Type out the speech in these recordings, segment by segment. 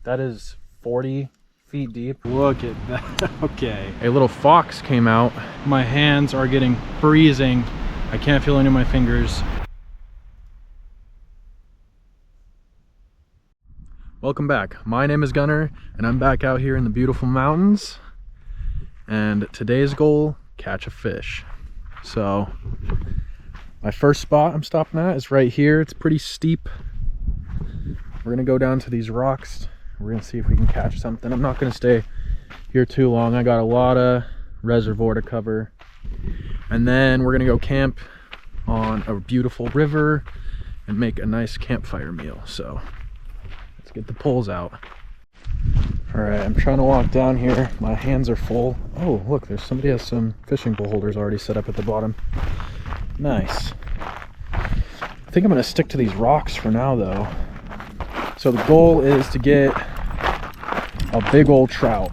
That is 40 feet deep. Look at that. Okay. A little fox came out. My hands are getting freezing. I can't feel any of my fingers. Welcome back. My name is Gunnar, and I'm back out here in the beautiful mountains. And today's goal, catch a fish. So, my first spot I'm stopping at is right here. It's pretty steep. We're gonna go down to these rocks. We're gonna see if we can catch something. I'm not gonna stay here too long. I got a lot of reservoir to cover. And then we're gonna go camp on a beautiful river and make a nice campfire meal. So let's get the poles out. All right, I'm trying to walk down here. My hands are full. Oh, look, there's somebody has some fishing pole holders already set up at the bottom. Nice. I think I'm gonna stick to these rocks for now though. So the goal is to get a big old trout.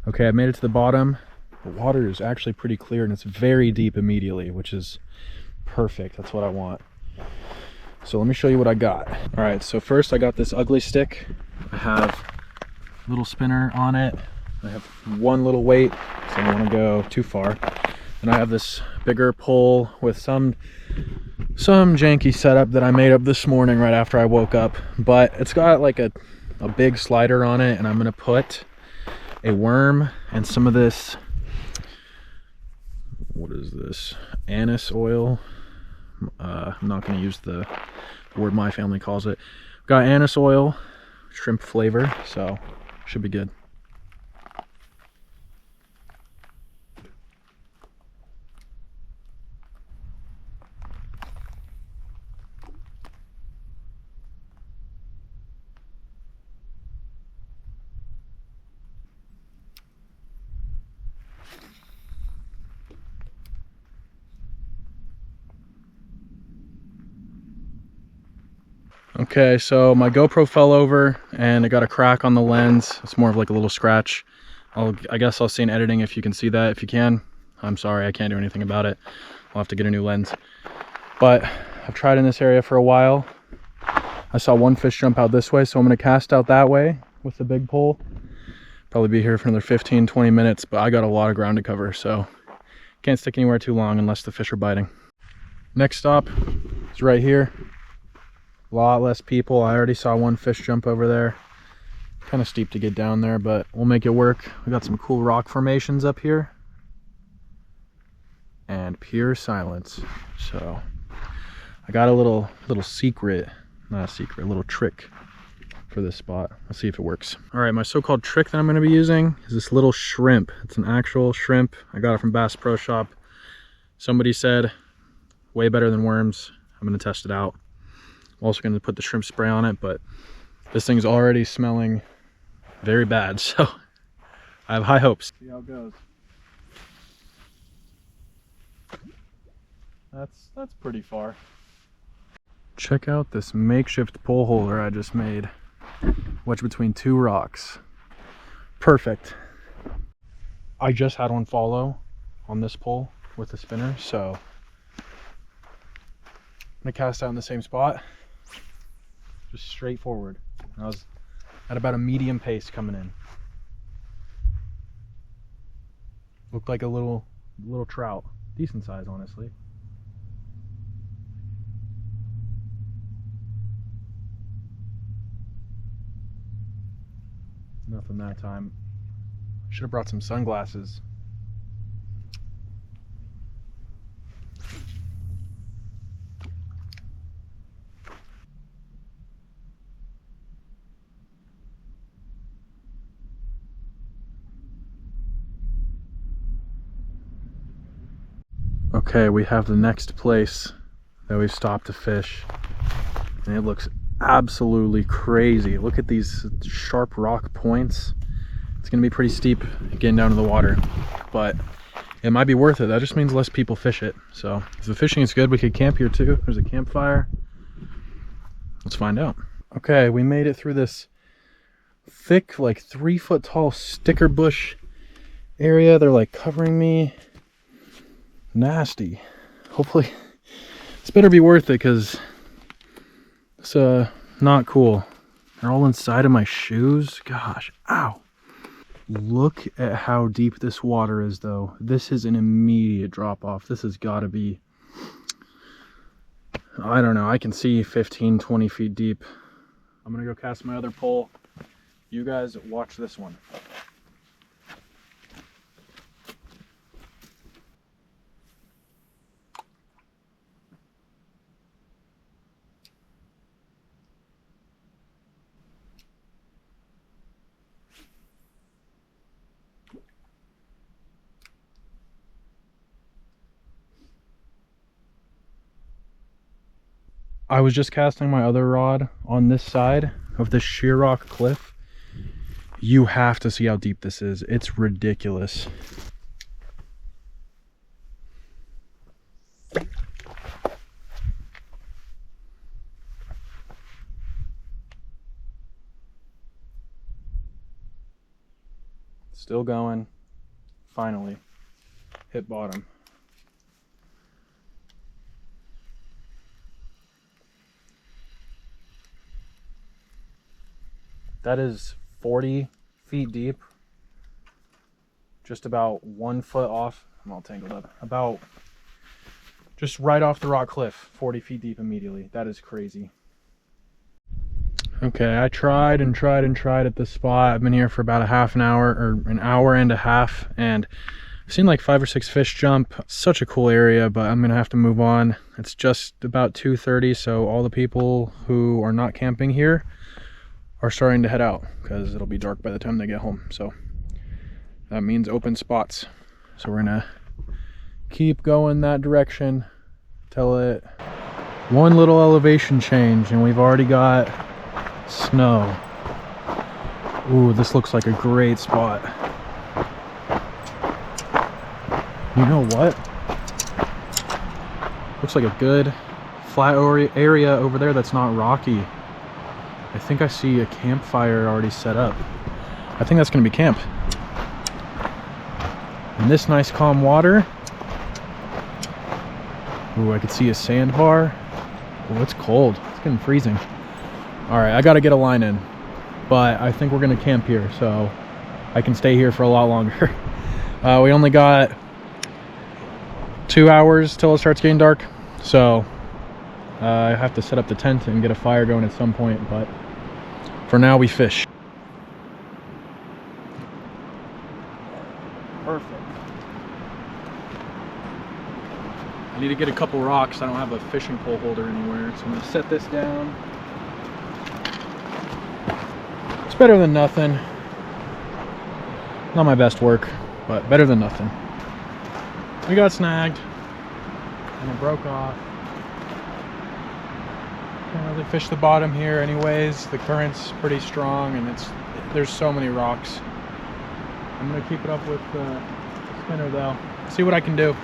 Okay, I made it to the bottom. The water is actually pretty clear and it's very deep immediately, which is perfect. That's what I want. So let me show you what I got. All right, so first I got this ugly stick. I have a little spinner on it. I have one little weight, so I don't want to go too far. And I have this bigger pole with some janky setup that I made up this morning right after I woke up, but it's got like a big slider on it, and I'm gonna put a worm and some of this, what is this, anise oil. I'm not gonna use the word my family calls it. Got anise oil, shrimp flavor, so should be good. Okay, so my GoPro fell over and it got a crack on the lens. It's more of like a little scratch. I guess I'll see in editing if you can see that. If you can, I'm sorry, I can't do anything about it. I'll have to get a new lens. But I've tried in this area for a while. I saw one fish jump out this way, so I'm gonna cast out that way with the big pole. Probably be here for another 15-20 minutes, but I got a lot of ground to cover, so can't stick anywhere too long unless the fish are biting. Next stop is right here. A lot less people. I already saw one fish jump over there. Kind of steep to get down there, but we'll make it work. We got some cool rock formations up here. And pure silence. So I got a little secret, not a secret, a little trick for this spot. Let's see if it works. All right, my so-called trick that I'm gonna be using is this little shrimp. It's an actual shrimp. I got it from Bass Pro Shop. Somebody said, way better than worms. I'm gonna test it out. I'm also going to put the shrimp spray on it, but this thing's already smelling very bad, so I have high hopes. See how it goes. That's pretty far. Check out this makeshift pole holder I just made. Wedged between two rocks. Perfect. I just had one follow on this pole with the spinner, so I'm gonna cast out in the same spot. Just straight forward. I was at about a medium pace coming in. Looked like a little trout. Decent size, honestly. Nothing that time. Should have brought some sunglasses. Okay, we have the next place that we've stopped to fish, and it looks absolutely crazy. Look at these sharp rock points. It's gonna be pretty steep getting down to the water, but it might be worth it. That just means less people fish it. So if the fishing is good, we could camp here too. There's a campfire. Let's find out. Okay, we made it through this thick, like 3 foot tall sticker bush area. They're like covering me. Nasty. Hopefully this better be worth it, because it's not cool They're all inside of my shoes. Gosh, ow. Look at how deep this water is, though. This is an immediate drop off. This has got to be, I don't know, I can see 15, 20 feet deep. I'm gonna go cast my other pole. You guys watch this one. I was just casting my other rod on this side of this sheer rock cliff. You have to see how deep this is. It's ridiculous. Still going. Finally hit bottom. That is 40 feet deep. Just about 1 foot off. I'm all tangled up. About just right off the rock cliff. 40 feet deep immediately. That is crazy. Okay, I tried and tried and tried at this spot. I've been here for about a half an hour or an hour and a half, and I've seen like 5 or 6 fish jump. Such a cool area, but I'm gonna have to move on. It's just about 2:30, so all the people who are not camping here are starting to head out because it'll be dark by the time they get home. So that means open spots. So we're gonna keep going that direction till it one little elevation change, and we've already got snow. Ooh, this looks like a great spot. You know what? Looks like a good flat area over there that's not rocky. I think I see a campfire already set up. I think that's gonna be camp. And this nice calm water. Ooh, I could see a sandbar. Oh, it's cold. It's getting freezing. All right, I gotta get a line in, but I think we're gonna camp here, so I can stay here for a lot longer. We only got 2 hours till it starts getting dark, so I have to set up the tent and get a fire going at some point, but for now we fish. Perfect. I need to get a couple rocks. I don't have a fishing pole holder anywhere, so I'm gonna set this down. It's better than nothing. Not my best work, but better than nothing. We got snagged and it broke off. Can't really fish the bottom here anyways. The current's pretty strong and there's so many rocks. I'm gonna keep it up with the spinner though. See what I can do.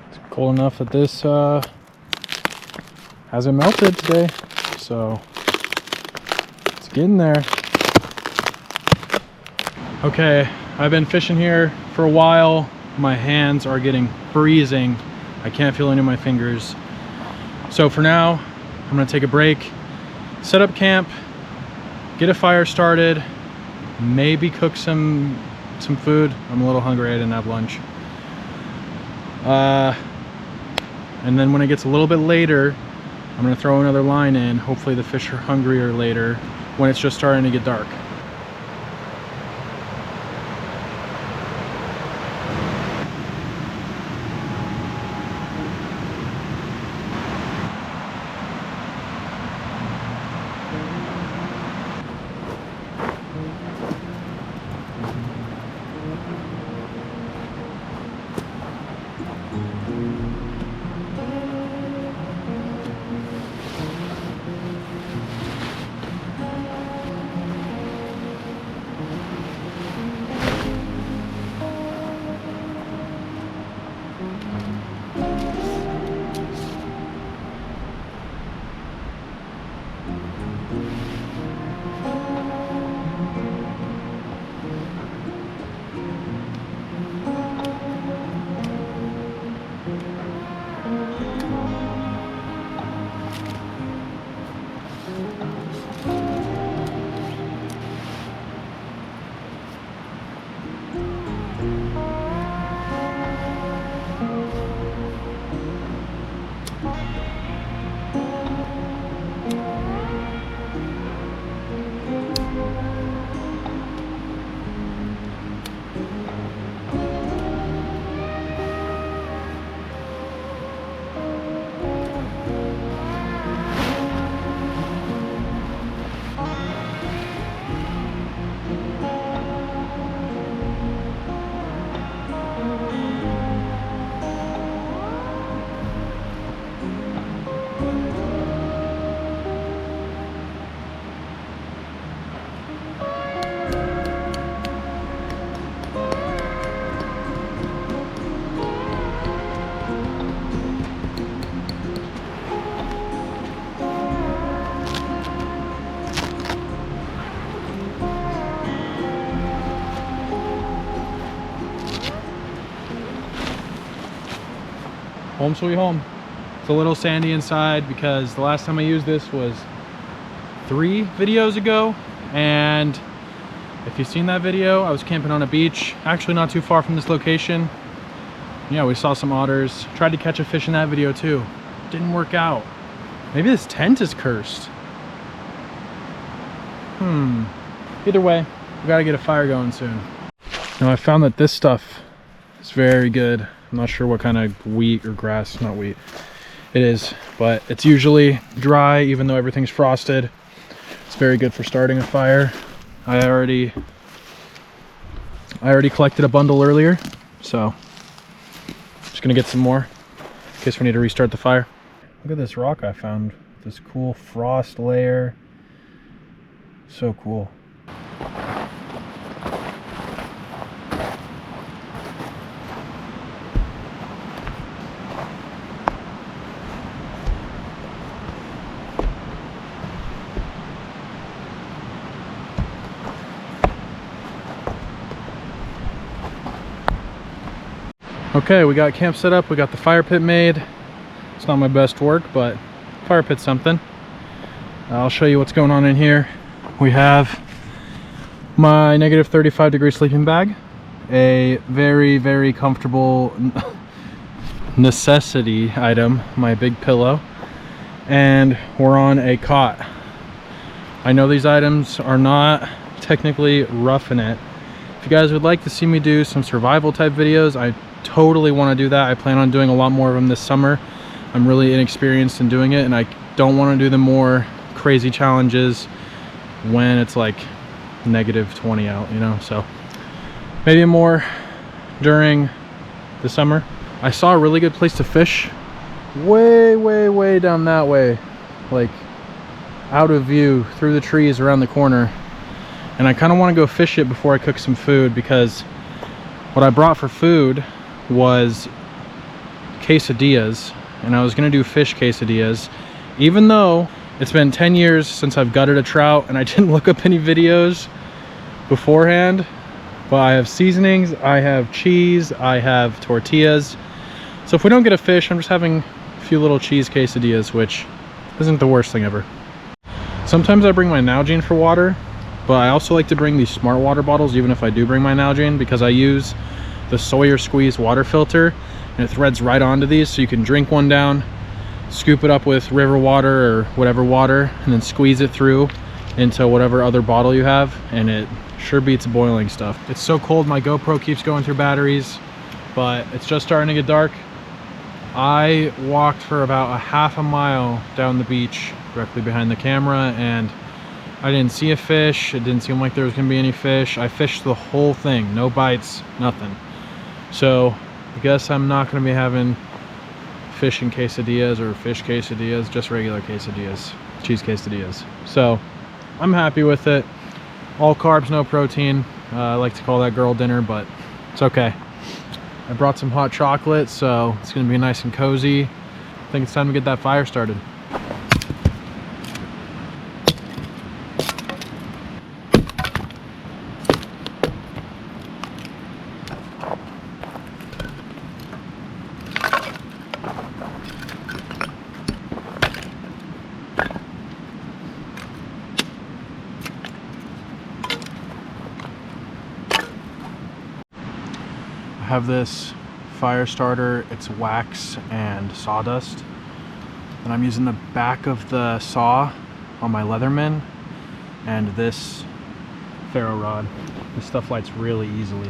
It's cold enough that this hasn't melted today, so it's getting there. Okay, I've been fishing here for a while. My hands are getting freezing. I can't feel any of my fingers. So for now, I'm gonna take a break, set up camp, get a fire started, maybe cook some food. I'm a little hungry, I didn't have lunch. And then when it gets a little bit later, I'm gonna throw another line in. Hopefully the fish are hungrier later when it's just starting to get dark. home sweet home. It's a little sandy inside because the last time I used this was 3 videos ago, and if you've seen that video, I was camping on a beach, actually not too far from this location. Yeah, we saw some otters. Tried to catch a fish in that video too. Didn't work out. Maybe this tent is cursed. Either way, we gotta get a fire going soon. Now I found that this stuff is very good. I'm not sure what kind of wheat or grass, not wheat it is, but it's usually dry even though everything's frosted. It's very good for starting a fire. I already collected a bundle earlier, so just gonna get some more in case we need to restart the fire. Look at this rock I found, this cool frost layer. So cool. Okay, we got camp set up, we got the fire pit made. It's not my best work, but fire pit's something. I'll show you what's going on in here. We have my negative 35-degree sleeping bag, a very, very comfortable necessity item, my big pillow, and we're on a cot. I know these items are not technically roughing it. If you guys would like to see me do some survival type videos, I totally want to do that. I plan on doing a lot more of them this summer. I'm really inexperienced in doing it, and I don't want to do the more crazy challenges when it's like negative 20 out, you know. So maybe more during the summer. I saw a really good place to fish way down that way, like out of view through the trees around the corner, and I kind of want to go fish it before I cook some food, because what I brought for food was quesadillas, and I was gonna do fish quesadillas, even though it's been 10 years since I've gutted a trout and I didn't look up any videos beforehand. But I have seasonings, I have cheese, I have tortillas. So if we don't get a fish, I'm just having a few little cheese quesadillas, which isn't the worst thing ever. Sometimes I bring my Nalgene for water, but I also like to bring these smart water bottles even if I do bring my Nalgene, because I use the Sawyer Squeeze water filter and it threads right onto these, so you can drink one down, scoop it up with river water or whatever water, and then squeeze it through into whatever other bottle you have, and it sure beats boiling stuff. It's so cold, my GoPro keeps going through batteries, but it's just starting to get dark. I walked for about a half a mile down the beach directly behind the camera, and I didn't see a fish. It didn't seem like there was gonna be any fish. I fished the whole thing, no bites, nothing. So I guess I'm not gonna be having fish and quesadillas or fish quesadillas, just regular quesadillas, cheese quesadillas. So I'm happy with it. All carbs, no protein. I like to call that girl dinner, but it's okay. I brought some hot chocolate, so it's gonna be nice and cozy. I think it's time to get that fire started. I have this fire starter. It's wax and sawdust, and I'm using the back of the saw on my Leatherman and this ferro rod. This stuff lights really easily.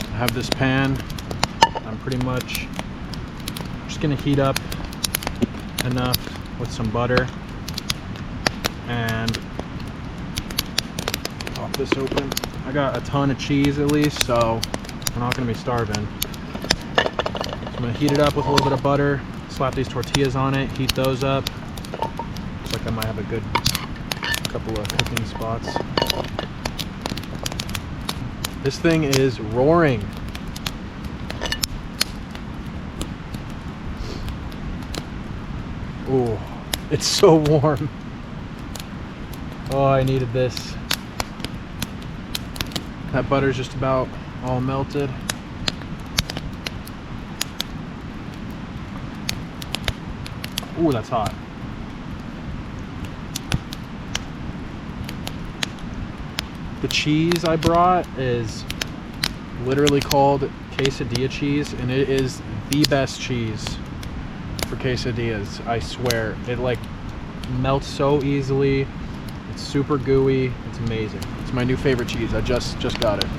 I have this pan. I'm pretty much just gonna heat up enough with some butter and pop this open. I got a ton of cheese at least, so we're not gonna be starving. So I'm gonna heat it up with a little bit of butter, Slap these tortillas on it, heat those up. Looks like I might have a good couple of cooking spots. This thing is roaring. Oh, it's so warm. Oh, I needed this. That butter's just about all melted. Ooh, that's hot. The cheese I brought is literally called quesadilla cheese, and it is the best cheese for quesadillas. I swear, it like melts so easily. It's super gooey. It's amazing. It's my new favorite cheese. I just got it.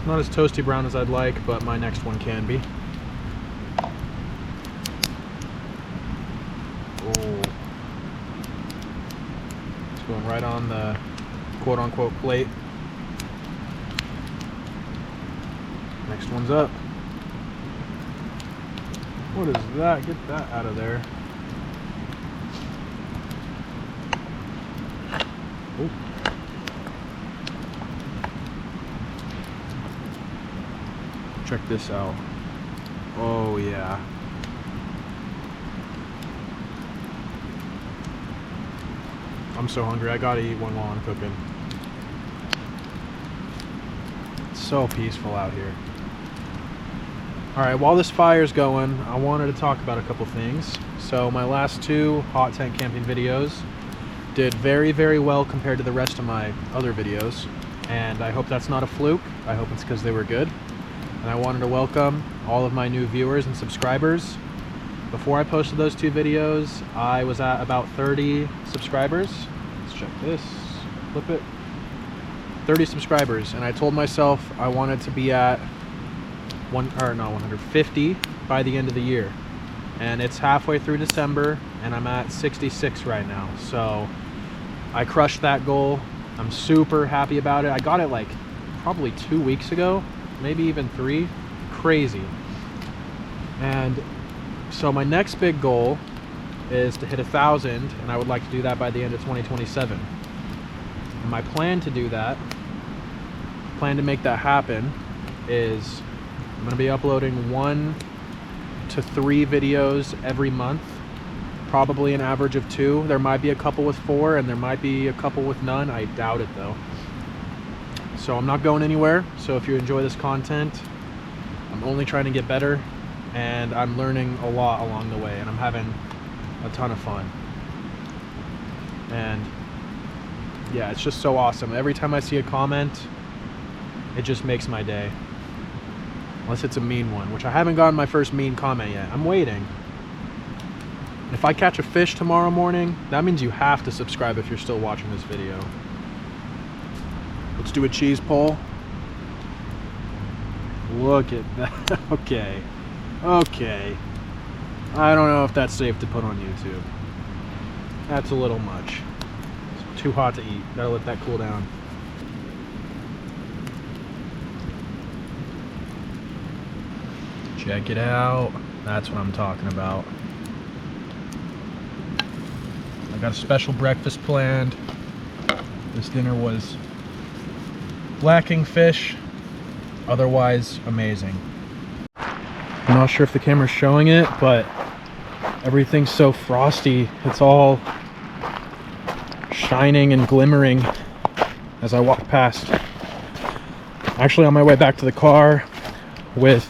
Not as toasty brown as I'd like, but my next one can be. Oh, it's going right on the quote-unquote plate. Next one's up. What is that? Get that out of there. Oh. Check this out. Oh yeah. I'm so hungry. I gotta eat one while I'm cooking. It's so peaceful out here. Alright, while this fire's going, I wanted to talk about a couple things. So my last two hot tent camping videos did very, very well compared to the rest of my other videos. And I hope that's not a fluke. I hope it's because they were good. And I wanted to welcome all of my new viewers and subscribers. Before I posted those two videos, I was at about 30 subscribers. Let's check this, flip it. 30 subscribers, and I told myself I wanted to be at 150 by the end of the year. And it's halfway through December, and I'm at 66 right now. So I crushed that goal. I'm super happy about it. I got it like probably 2 weeks ago. Maybe even 3. Crazy. And so my next big goal is to hit 1,000, and I would like to do that by the end of 2027. And my plan to do that, plan to make that happen, is I'm going to be uploading 1 to 3 videos every month, probably an average of 2. There might be a couple with 4, and there might be a couple with none. I doubt it though. So I'm not going anywhere. So if you enjoy this content, I'm only trying to get better, and I'm learning a lot along the way, and I'm having a ton of fun. And yeah, it's just so awesome. Every time I see a comment, it just makes my day. Unless it's a mean one, which I haven't gotten my first mean comment yet. I'm waiting. If I catch a fish tomorrow morning, that means you have to subscribe if you're still watching this video. Let's do a cheese pull. Look at that. Okay. Okay. I don't know if that's safe to put on YouTube. That's a little much. It's too hot to eat. Gotta let that cool down. Check it out. That's what I'm talking about. I got a special breakfast planned. This dinner was lacking fish, otherwise amazing. I'm not sure if the camera's showing it, but everything's so frosty. It's all shining and glimmering as I walk past. Actually on my way back to the car with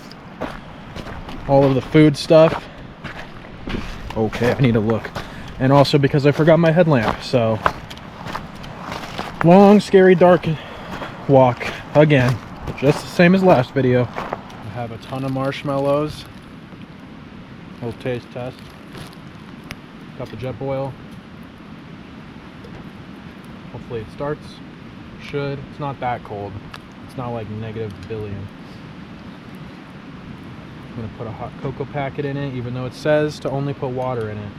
all of the food stuff. Okay, I need to look. And also because I forgot my headlamp, so long, scary, dark walk again, just the same as last video. I have a ton of marshmallows. Little taste test. Cup of Jetboil. Hopefully it starts. Should. It's not that cold. It's not like -1 billion. I'm gonna put a hot cocoa packet in it, even though it says to only put water in it.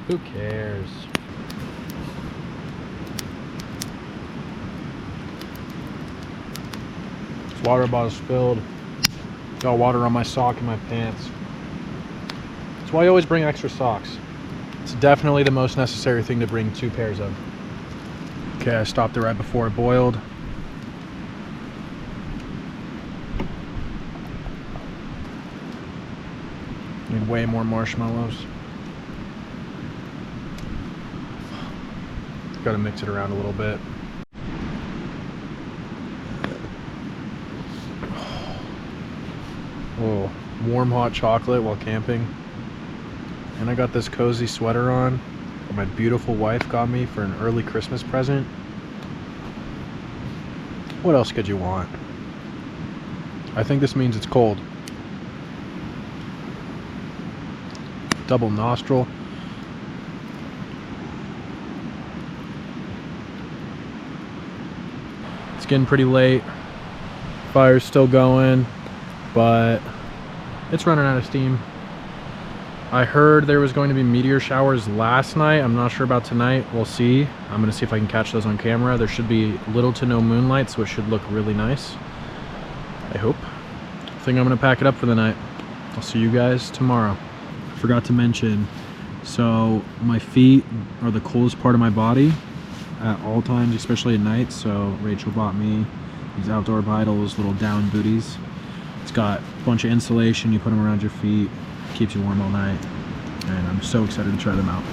Who cares? This water bottle spilled. Got water on my sock and my pants. That's why I always bring extra socks. It's definitely the most necessary thing to bring 2 pairs of. Okay, I stopped it right before it boiled. Need way more marshmallows. Gotta mix it around a little bit. Oh, warm hot chocolate while camping. And I got this cozy sweater on that my beautiful wife got me for an early Christmas present. What else could you want? I think this means it's cold. Double nostril. It's getting pretty late. Fire's still going, but it's running out of steam. I heard there was going to be meteor showers last night. I'm not sure about tonight. We'll see. I'm gonna see if I can catch those on camera. There should be little to no moonlight, so it should look really nice. I hope. I think I'm gonna pack it up for the night. I'll see you guys tomorrow. I forgot to mention, so my feet are the coolest part of my body at all times, especially at night. So Rachel bought me these Outdoor Vitals little down booties. It's got a bunch of insulation. You put them around your feet, keeps you warm all night, and I'm so excited to try them out.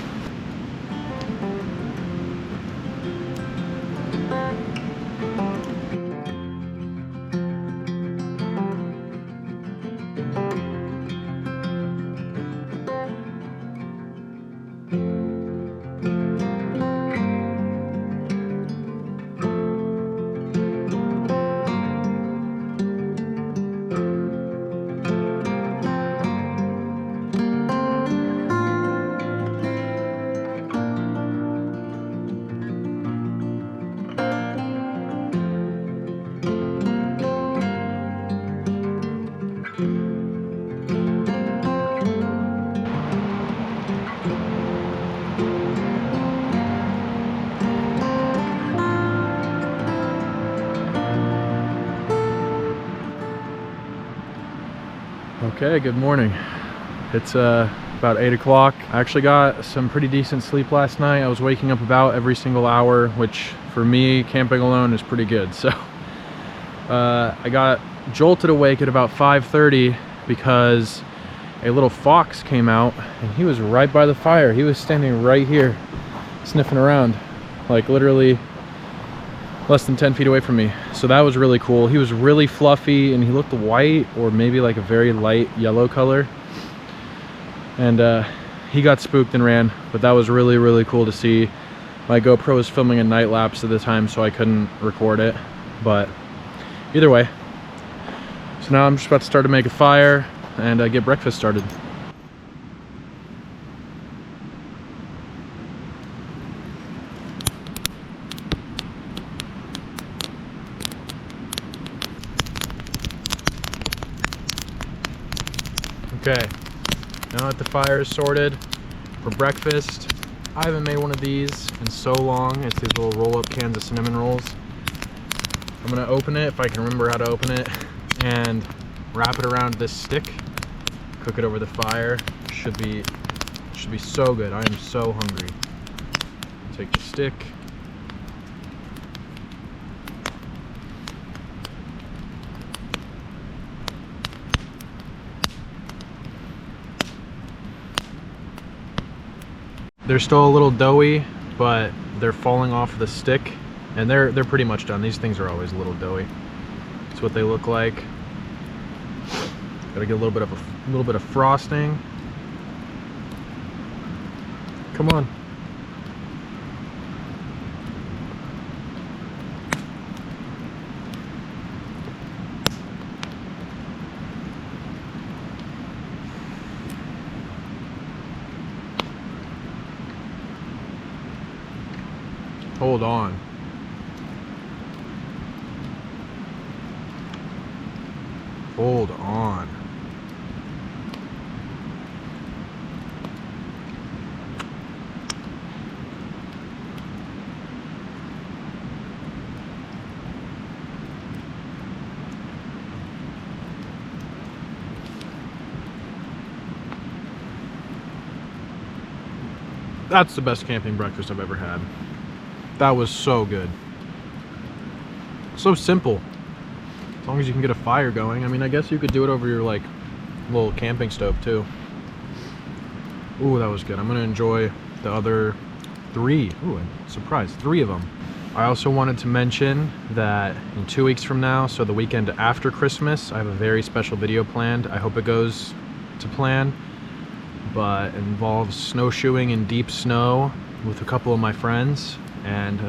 Okay, good morning. It's about 8 o'clock. I actually got some pretty decent sleep last night. I was waking up about every single hour, which for me, camping alone is pretty good. So I got jolted awake at about 5:30 because a little fox came out and he was right by the fire. He was standing right here, sniffing around, like literally less than 10 feet away from me. So that was really cool. He was really fluffy and he looked white or maybe like a very light yellow color. And he got spooked and ran, but that was really, really cool to see. My GoPro was filming a night lapse at the time, so I couldn't record it. But either way, so now I'm just about to start to make a fire and get breakfast started. Okay, now that the fire is sorted for breakfast, I haven't made one of these in so long. It's these little roll-up cans of cinnamon rolls. I'm gonna open it, if I can remember how to open it, and wrap it around this stick, cook it over the fire. Should be so good. I am so hungry. Take the stick. They're still a little doughy, but they're falling off the stick, and they're pretty much done. These things are always a little doughy. That's what they look like. Gotta get a little bit of frosting. Come on. Hold on. Hold on. That's the best camping breakfast I've ever had. That was so good. So simple. As long as you can get a fire going. I mean, I guess you could do it over your like little camping stove too. Ooh, that was good. I'm gonna enjoy the other 3. Ooh, surprise, 3 of them. I also wanted to mention that in 2 weeks from now, so the weekend after Christmas, I have a very special video planned. I hope it goes to plan, but it involves snowshoeing in deep snow with a couple of my friends and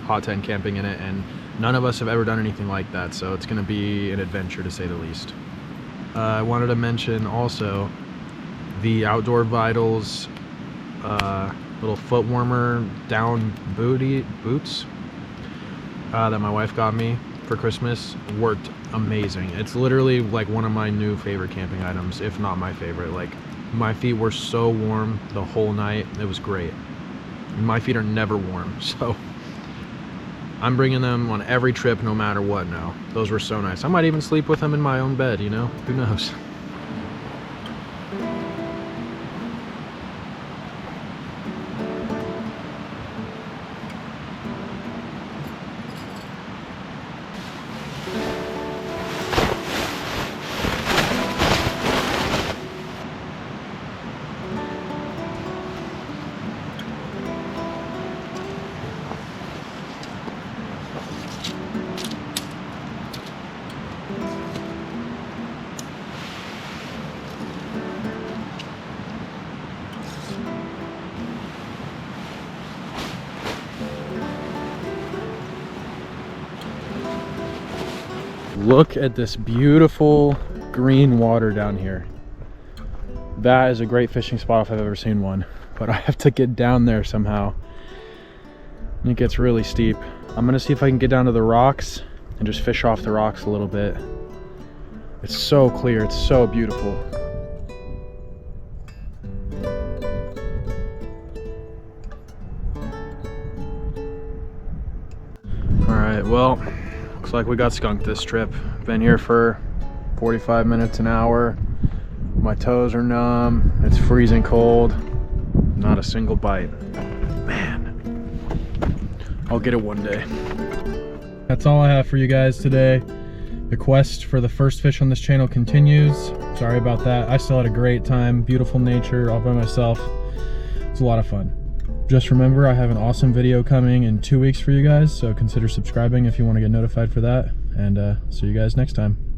hot tent camping in it, and none of us have ever done anything like that, so it's gonna be an adventure to say the least. I wanted to mention also the Outdoor Vitals little foot warmer down boots that my wife got me for Christmas. Worked amazing. It's literally like one of my new favorite camping items, if not my favorite. Like, my feet were so warm the whole night. It was great. My feet are never warm, so I'm bringing them on every trip no matter what now. Those were so nice. I might even sleep with them in my own bed, you know? Who knows? Look at this beautiful green water down here. That is a great fishing spot if I've ever seen one, but I have to get down there somehow. And it gets really steep. I'm gonna see if I can get down to the rocks and just fish off the rocks a little bit. It's so clear, it's so beautiful. All right, well, looks like we got skunked this trip. Been here for 45 minutes, an hour. My toes are numb. It's freezing cold. Not a single bite. Man, I'll get it one day. That's all I have for you guys today. The quest for the first fish on this channel continues. Sorry about that. I still had a great time. Beautiful nature, all by myself. It's a lot of fun. Just remember, I have an awesome video coming in 2 weeks for you guys, so consider subscribing if you want to get notified for that, and see you guys next time.